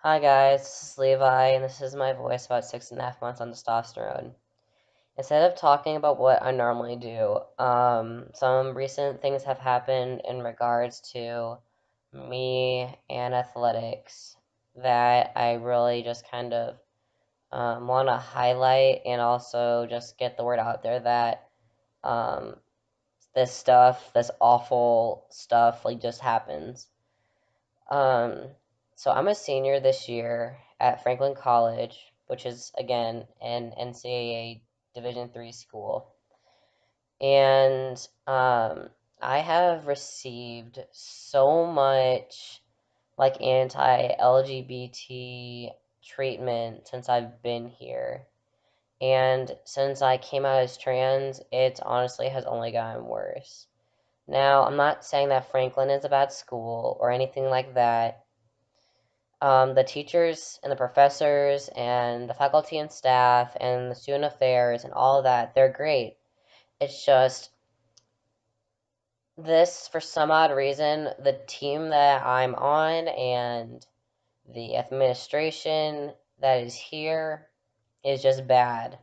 Hi guys, this is Levi, and this is my voice about 6.5 months on testosterone. Instead of talking about what I normally do, some recent things have happened in regards to me and athletics that I really just kind of want to highlight and also just get the word out there that um, this awful stuff, like just happens. Um, so I'm a senior this year at Franklin College, which is again an NCAA Division III school, and I have received so much like anti-LGBT treatment since I've been here. And since I came out as trans, it honestly has only gotten worse. Now, I'm not saying that Franklin is a bad school or anything like that. The teachers and the professors and the faculty and staff and the student affairs and all of that, they're great. It's just this, for some odd reason, the team that I'm on and the administration that is here is just bad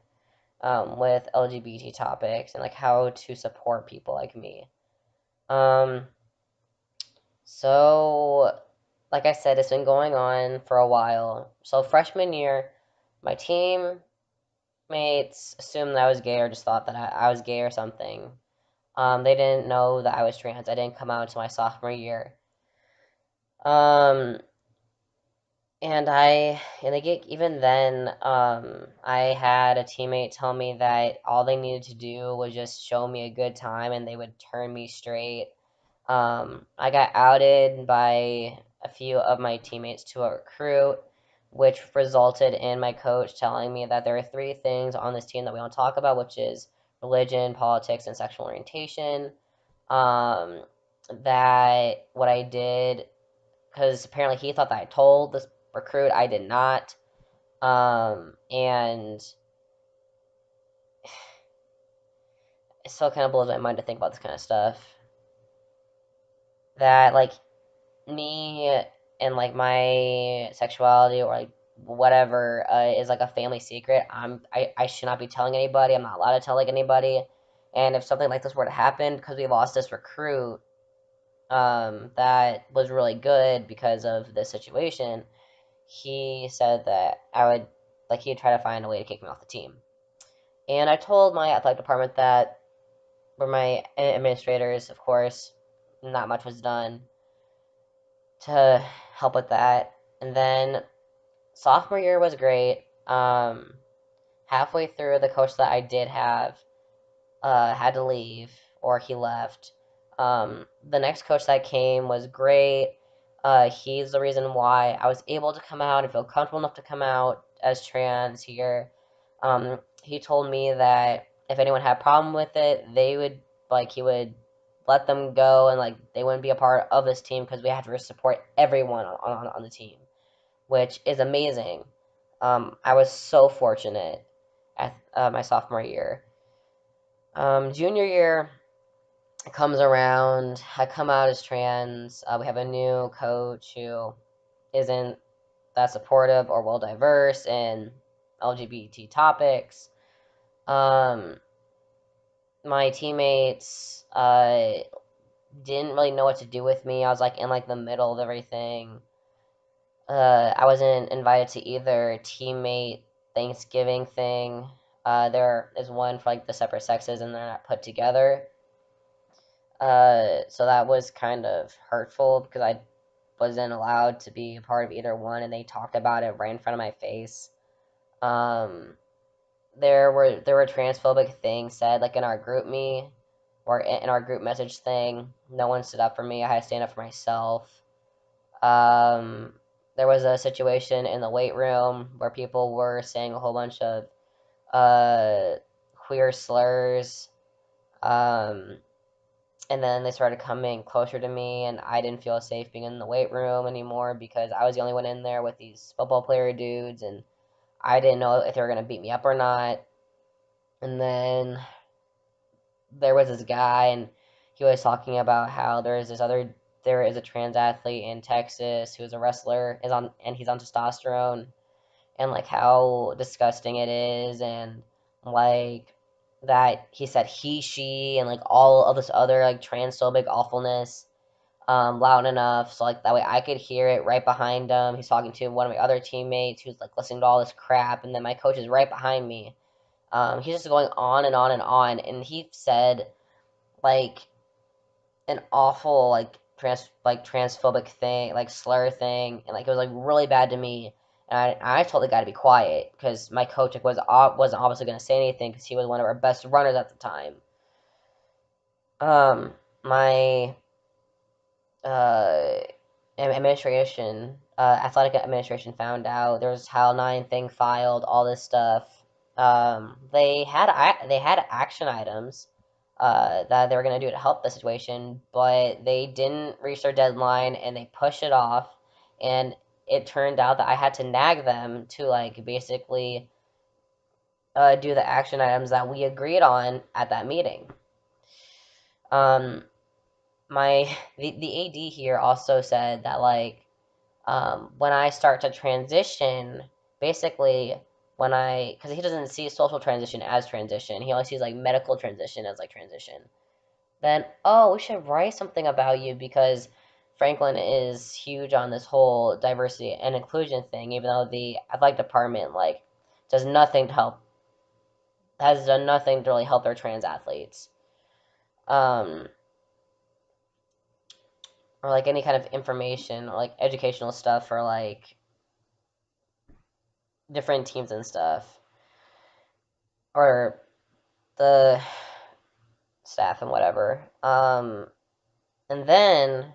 with LGBT topics and like how to support people like me. Um, so, like I said, it's been going on for a while. So, freshman year, my teammates assumed that I was gay or just thought that I was gay or something. They didn't know that I was trans. I didn't come out until my sophomore year. Um, even then, I had a teammate tell me that all they needed to do was just show me a good time and they would turn me straight. I got outed by a few of my teammates to a recruit, which resulted in my coach telling me that there are three things on this team that we don't talk about, which is religion, politics, and sexual orientation. Um, that what I did, because apparently he thought that I told this recruit, I did not. And it still kind of blows my mind to think about this kind of stuff. That, like, me and like my sexuality or like whatever is like a family secret. I should not be telling anybody. I'm not allowed to tell like anybody. And if something like this were to happen, because we lost this recruit that was really good because of this situation, he said that I would like he'd try to find a way to kick me off the team. And I told my athletic department that, were my administrators, of course, not much was done to help with that. And then sophomore year was great. Halfway through, the coach that I did have had to leave, or he left. The next coach that came was great. He's the reason why I was able to come out and feel comfortable enough to come out as trans here. He told me that if anyone had a problem with it, he would let them go and like they wouldn't be a part of this team because we had to support everyone on the team, which is amazing. I was so fortunate at my sophomore year. Junior year comes around. I come out as trans. We have a new coach who isn't that supportive or well diverse in LGBT topics. Um, my teammates didn't really know what to do with me. I was like in like the middle of everything. I wasn't invited to either teammate Thanksgiving thing. There is one for like the separate sexes, and they're not put together. So that was kind of hurtful because I wasn't allowed to be a part of either one, and they talked about it right in front of my face. Um, there were transphobic things said like in our group me or in our group message thing. No one stood up for me. I had to stand up for myself. Um, there was a situation in the weight room where people were saying a whole bunch of uh, queer slurs. Um, and then they started coming closer to me, and I didn't feel safe being in the weight room anymore because I was the only one in there with these football player dudes, and I didn't know if they were going to beat me up or not. And then there was this guy, and he was talking about how there was this other there is a trans athlete in Texas who is a wrestler is on and he's on testosterone, and like how disgusting it is, and like that he said he she and like all of this other like transphobic awfulness loud enough so like that way I could hear it right behind him. He's talking to one of my other teammates who's like listening to all this crap, and then my coach is right behind me. He's just going on and on and on, and he said like an awful like transphobic thing, like slur thing, and like it was like really bad to me. And I told the guy to be quiet because my coach like wasn't obviously going to say anything because he was one of our best runners at the time. My uh administration, athletic administration found out there was a Title IX thing filed, all this stuff. They had action items that they were gonna do to help the situation, but they didn't reach their deadline and they pushed it off. And it turned out that I had to nag them to like basically do the action items that we agreed on at that meeting. Um, my the AD here also said that like when I start to transition, basically when because he doesn't see social transition as transition, he only sees like medical transition as like transition. Then oh, we should write something about you because Franklin is huge on this whole diversity and inclusion thing, even though the athletic department like does nothing to help has done nothing to really help their trans athletes. Um, or like any kind of information or like educational stuff for like different teams and stuff, or the staff and whatever. And then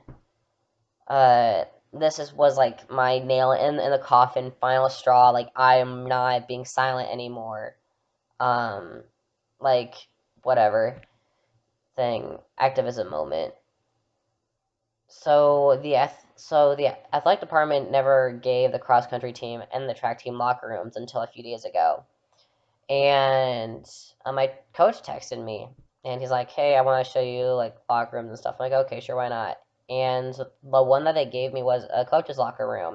uh, was like my nail in the coffin, final straw. Like I am not being silent anymore. Um, like whatever thing, activism moment. So the athletic department never gave the cross country team and the track team locker rooms until a few days ago. And my coach texted me, and he's like, "Hey, I want to show you like locker rooms and stuff." I'm like, "Okay, sure, why not?" And the one that they gave me was a coach's locker room.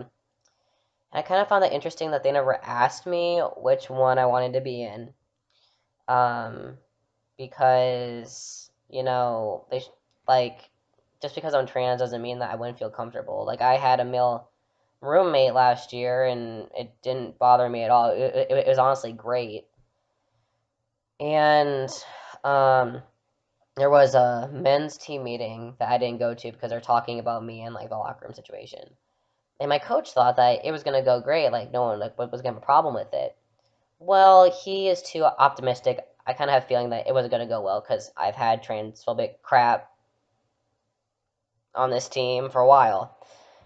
And I kind of found it interesting that they never asked me which one I wanted to be in, um, because like just because I'm trans doesn't mean that I wouldn't feel comfortable. Like I had a male roommate last year, and it didn't bother me at all. It was honestly great. And um, there was a men's team meeting that I didn't go to because they're talking about me and like the locker room situation. And my coach thought that it was gonna go great, like no one like was gonna have a problem with it. Well, he is too optimistic. I kind of have a feeling that it wasn't gonna go well because I've had transphobic crap on this team for a while,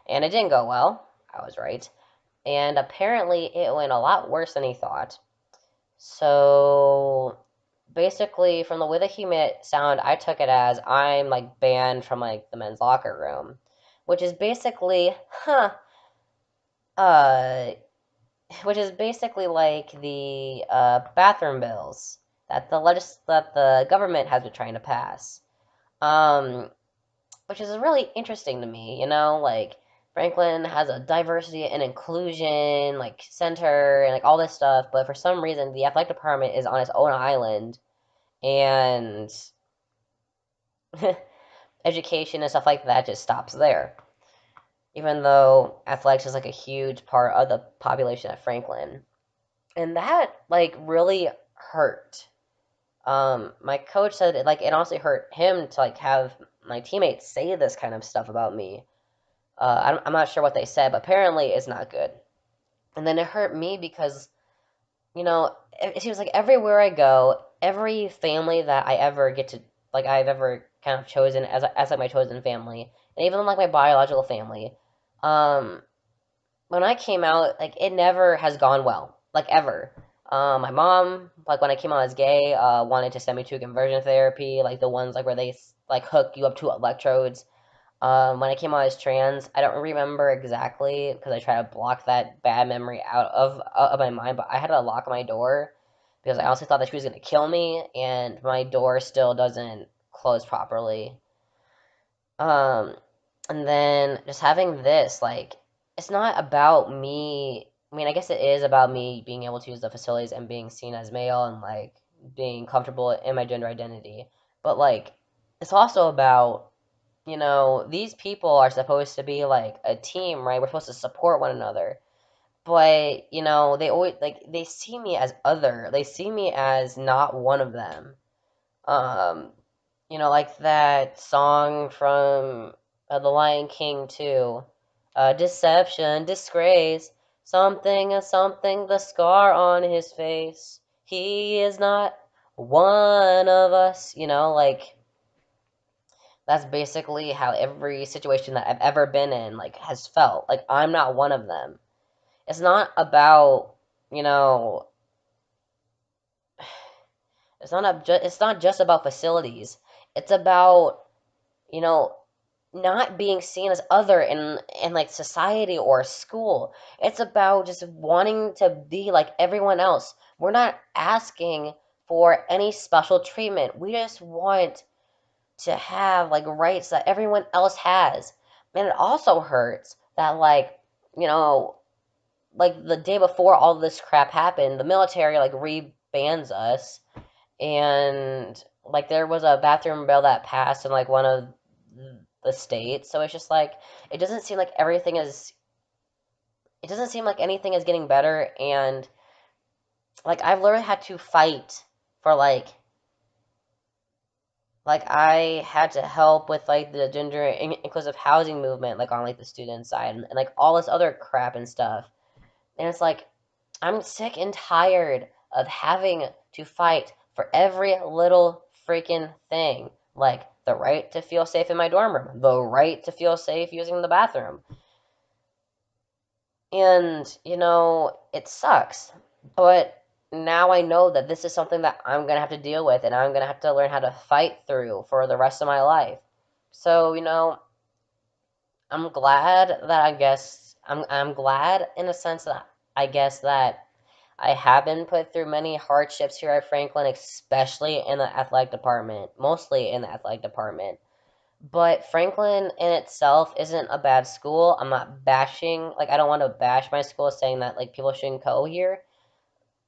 and it didn't go well. I was right, and apparently it went a lot worse than he thought. So basically, from the way that he made it sound, I took it as I'm like banned from like the men's locker room, which is basically, uh, which is basically like the bathroom bills that the government has been trying to pass. Um, which is really interesting to me, like Franklin has a diversity and inclusion like center and like all this stuff, but for some reason the athletic department is on its own island, and education and stuff like that just stops there. Even though athletics is like a huge part of the population at Franklin. And that like really hurt. My coach said it honestly hurt him to like have my teammates say this kind of stuff about me. I'm not sure what they said, but apparently it's not good. And then it hurt me because it seems like everywhere I go, every family that I ever get to like I've ever kind of chosen as like my chosen family, and even like my biological family, um, when I came out, like it never has gone well, like ever. My mom, like when I came out as gay, wanted to send me to conversion therapy, like the ones like where they like hook you up to electrodes. When I came out as trans, I don't remember exactly because I try to block that bad memory out of my mind. But I had to lock my door because I honestly thought that she was gonna kill me, and my door still doesn't close properly. Um, And then just having this, like, it's not about me. I mean, I guess it is about me being able to use the facilities and being seen as male and like being comfortable in my gender identity. But like, it's also about, these people are supposed to be like a team, right? We're supposed to support one another. But, they always like they see me as other. They see me as not one of them. Um, like that song from The Lion King too. Deception, disgrace, something, the scar on his face. He is not one of us. Like that's basically how every situation that I've ever been in like has felt. Like I'm not one of them. It's not about, you know, it's not just about facilities. It's about, you know, not being seen as other in like society or school. It's about just wanting to be like everyone else. We're not asking for any special treatment. We just want to have like rights that everyone else has. And it also hurts that like, you know, like the day before all this crap happened, the military like rebans us, and like there was a bathroom bill that passed in like one of the states. So it's just like it doesn't seem like everything is it doesn't seem like anything is getting better, and like I've literally had to fight for like I had to help with like the gender inclusive housing movement like on like the student side, and like all this other crap and stuff. And it's like I'm sick and tired of having to fight for every little freaking thing. Like the right to feel safe in my dorm room, the right to feel safe using the bathroom. And, it sucks. But now I know that this is something that I'm going to have to deal with, and I'm going to have to learn how to fight through for the rest of my life. So, I'm glad that I'm glad in a sense that I guess that I have been put through many hardships here at Franklin, especially in the athletic department, mostly in the athletic department. But Franklin in itself isn't a bad school. I'm not bashing, like, I don't want to bash my school saying that, like, people shouldn't go here.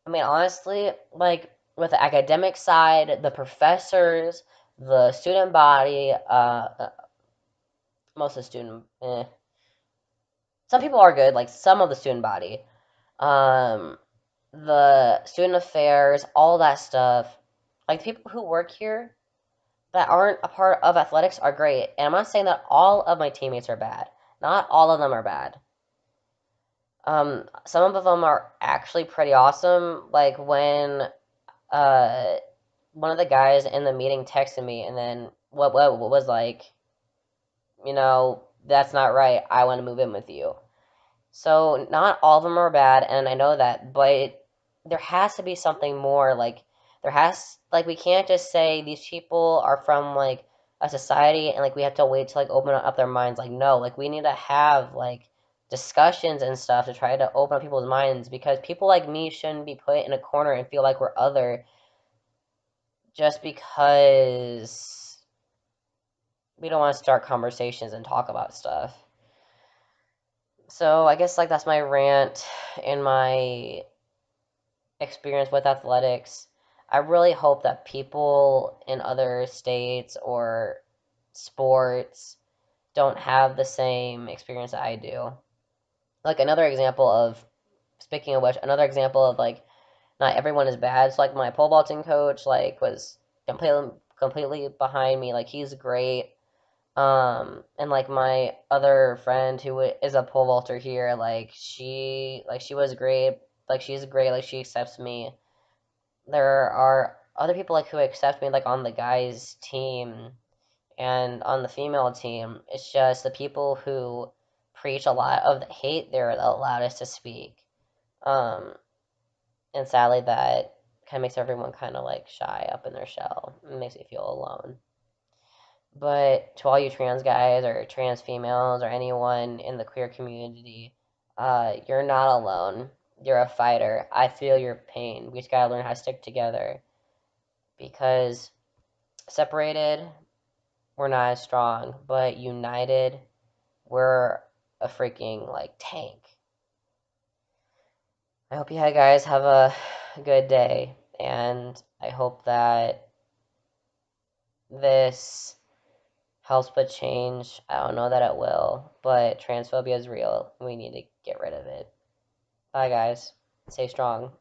I mean, honestly, like, with the academic side, the professors, the student body, most of the some people are good, like, some of the student body. Um, the student affairs, all that stuff. Like the people who work here that aren't a part of athletics are great. And I'm not saying that all of my teammates are bad. Not all of them are bad. Some of them are actually pretty awesome. Like when uh one of the guys in the meeting texted me and then what was like, that's not right. I want to move in with you. So not all of them are bad, and I know that, but there has to be something more. Like we can't just say these people are from like a society and like we have to wait to like open up their minds. Like no, like we need to have like discussions and stuff to try to open up people's minds, because people like me shouldn't be put in a corner and feel like we're other just because we don't want to start conversations and talk about stuff. So I guess like that's my rant and my experience with athletics. I really hope that people in other states or sports don't have the same experience that I do. Like another example of, speaking of which, another example of like not everyone is bad. So like my pole vaulting coach like was completely behind me. Like he's great. And like my other friend who is a pole vaulter here, like she was great. Like she's great. Like she accepts me. There are other people like who accept me like on the guys team and on the female team. It's just the people who preach a lot of the hate, they're the loudest to speak. Um, and sadly that kind of makes everyone kind of like shy up in their shell. It makes me feel alone. But to all you trans guys or trans females or anyone in the queer community, you're not alone. You're a fighter. I feel your pain. We just gotta learn how to stick together, because separated, we're not as strong, but united, we're a freaking like tank. I hope you guys have a good day, and I hope that this helps but change. I don't know that it will, but transphobia is real. We need to get rid of it. Bye, guys. Stay strong.